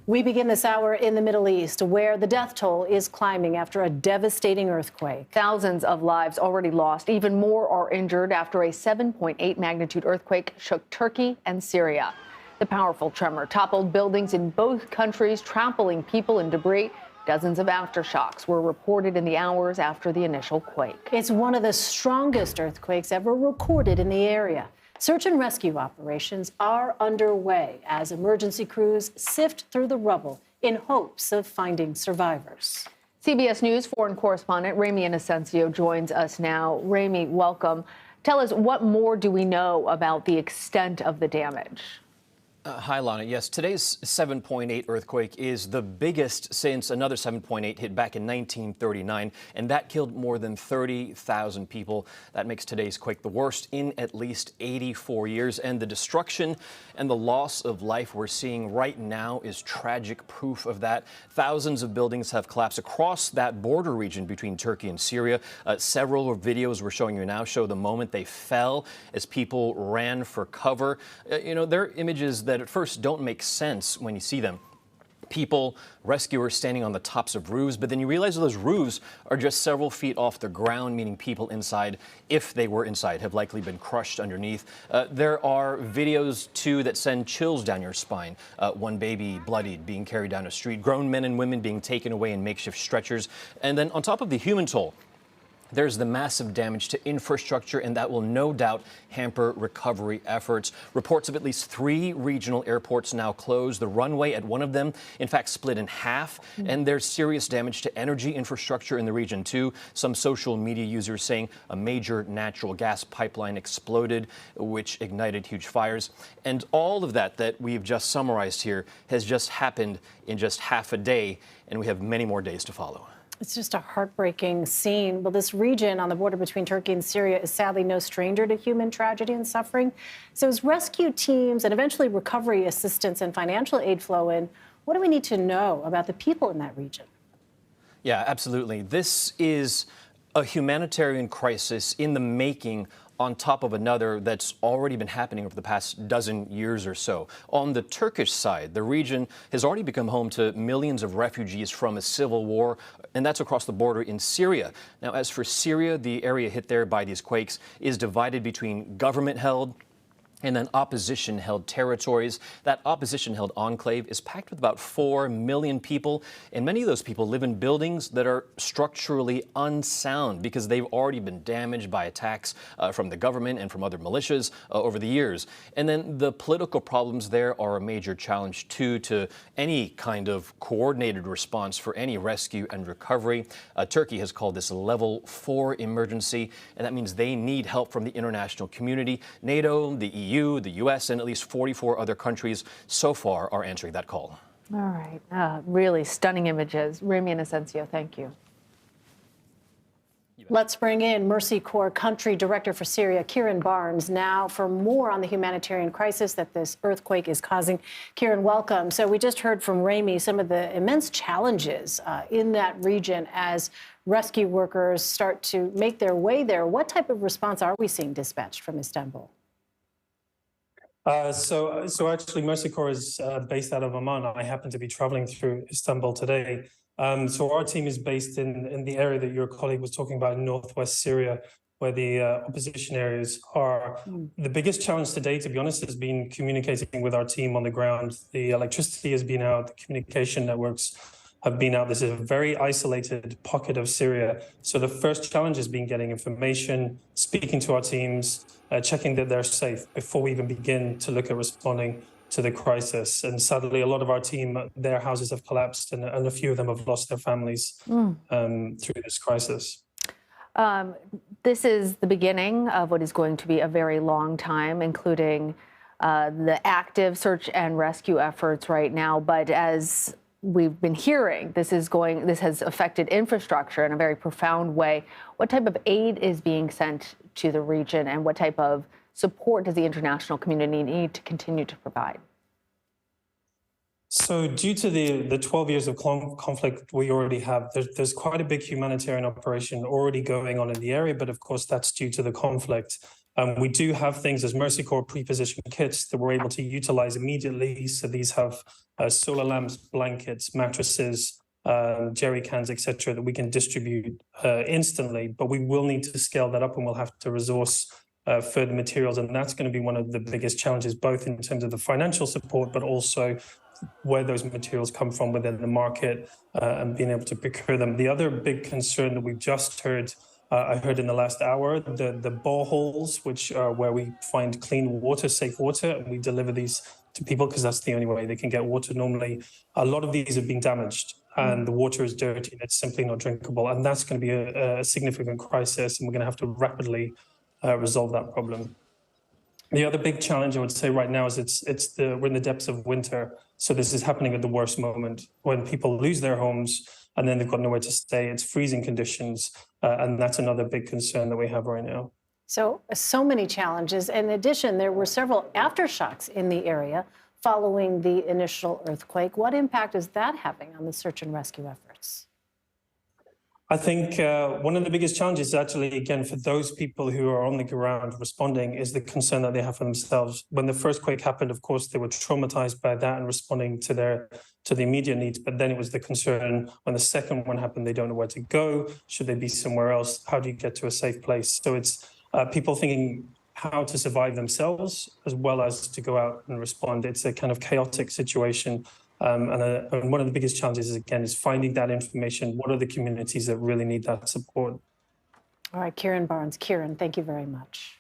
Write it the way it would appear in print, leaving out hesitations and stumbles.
We begin this hour in the Middle East, where the death toll is climbing after a devastating earthquake. Thousands of lives already lost. Even more are injured after a 7.8 magnitude earthquake shook Turkey and Syria. The powerful tremor toppled buildings in both countries, trampling people and debris. Dozens of aftershocks were reported in the hours after the initial quake. It's one of the strongest earthquakes ever recorded in the area. Search and rescue operations are underway as emergency crews sift through the rubble in hopes of finding survivors. CBS News foreign correspondent Ramy Inocencio joins us now. Ramy, welcome. Tell us, what more do we know about the extent of the damage? Hi, Lana. Yes, today's 7.8 earthquake is the biggest since another 7.8 hit back in 1939, and that killed more than 30,000 people. That makes today's quake the worst in at least 84 years, and the destruction and the loss of life we're seeing right now is tragic proof of that. Thousands of buildings have collapsed across that border region between Turkey and Syria. Several videos we're showing you now show the moment they fell as people ran for cover. They're images that at first don't make sense when you see them. People, rescuers standing on the tops of roofs, but then you realize those roofs are just several feet off the ground, meaning people inside, if they were inside, have likely been crushed underneath. There are videos, too, that send chills down your spine. One baby bloodied, being carried down a street, grown men and women being taken away in makeshift stretchers. And then on top of the human toll, there's the massive damage to infrastructure, and that will no doubt hamper recovery efforts. Reports of at least 3 regional airports now closed. The runway at one of them, in fact, split in half. And there's serious damage to energy infrastructure in the region, too. Some social media users saying a major natural gas pipeline exploded, which ignited huge fires. And all of that we've just summarized here has just happened in just half a day, and we have many more days to follow. It's just a heartbreaking scene. Well, this region on the border between Turkey and Syria is sadly no stranger to human tragedy and suffering. So as rescue teams and eventually recovery assistance and financial aid flow in, what do we need to know about the people in that region? Yeah, absolutely. This is a humanitarian crisis in the making, on top of another that's already been happening over the past dozen years or so. On the Turkish side, the region has already become home to millions of refugees from a civil war, and that's across the border in Syria. Now, as for Syria, the area hit there by these quakes is divided between government-held and then opposition-held territories. That opposition-held enclave is packed with about 4 million people, and many of those people live in buildings that are structurally unsound because they've already been damaged by attacks from the government and from other militias over the years. And then the political problems there are a major challenge, too, to any kind of coordinated response for any rescue and recovery. Turkey has called this a level 4 emergency, and that means they need help from the international community. NATO, the EU, the U.S., and at least 44 other countries so far are answering that call. All right. Really stunning images. Ramy Inocencio, thank you. Let's bring in Mercy Corps Country Director for Syria, Kieren Barnes, now for more on the humanitarian crisis that this earthquake is causing. Kieren, welcome. So we just heard from Ramy some of the immense challenges in that region as rescue workers start to make their way there. What type of response are we seeing dispatched from Istanbul? So actually, Mercy Corps is based out of Oman. I happen to be traveling through Istanbul today. So our team is based in the area that your colleague was talking about in northwest Syria, where the opposition areas are. The biggest challenge today, to be honest, has been communicating with our team on the ground. The electricity has been out, the communication networks have been out. This is a very isolated pocket of Syria. So the first challenge has been getting information, speaking to our teams, checking that they're safe before we even begin to look at responding to the crisis. And sadly, a lot of our team, their houses have collapsed, and a few of them have lost their families through this crisis. This is the beginning of what is going to be a very long time, including the active search and rescue efforts right now. But as we've been hearing, this has affected infrastructure in a very profound way. What type of aid is being sent to the region, and what type of support does the international community need to continue to provide? So due to the 12 years of conflict we already have, there's quite a big humanitarian operation already going on in the area, but of course that's due to the conflict. We do have things as Mercy Corps pre-positioned kits that we're able to utilize immediately. So these have solar lamps, blankets, mattresses, jerry cans, etc., that we can distribute instantly. But we will need to scale that up, and we'll have to resource further materials, and that's going to be one of the biggest challenges, both in terms of the financial support, but also where those materials come from within the market and being able to procure them. The other big concern that we've just heard, I heard in the last hour, the boreholes, which are where we find clean water, safe water, and we deliver these to people because that's the only way they can get water normally. A lot of these have been damaged and the water is dirty and it's simply not drinkable. And that's going to be a significant crisis, and we're going to have to rapidly resolve that problem. The other big challenge I would say right now is we're in the depths of winter. So this is happening at the worst moment when people lose their homes and then they've got nowhere to stay. It's freezing conditions. And that's another big concern that we have right now. So many challenges. In addition, there were several aftershocks in the area following the initial earthquake. What impact is that having on the search and rescue efforts? I think one of the biggest challenges actually, again, for those people who are on the ground responding is the concern that they have for themselves. When the first quake happened, of course, they were traumatized by that and responding to the immediate needs. But then it was the concern when the second one happened, they don't know where to go. Should they be somewhere else? How do you get to a safe place? So it's people thinking how to survive themselves as well as to go out and respond. It's a kind of chaotic situation. And one of the biggest challenges, again, is finding that information. What are the communities that really need that support? All right, Kieren Barnes. Kieren, thank you very much.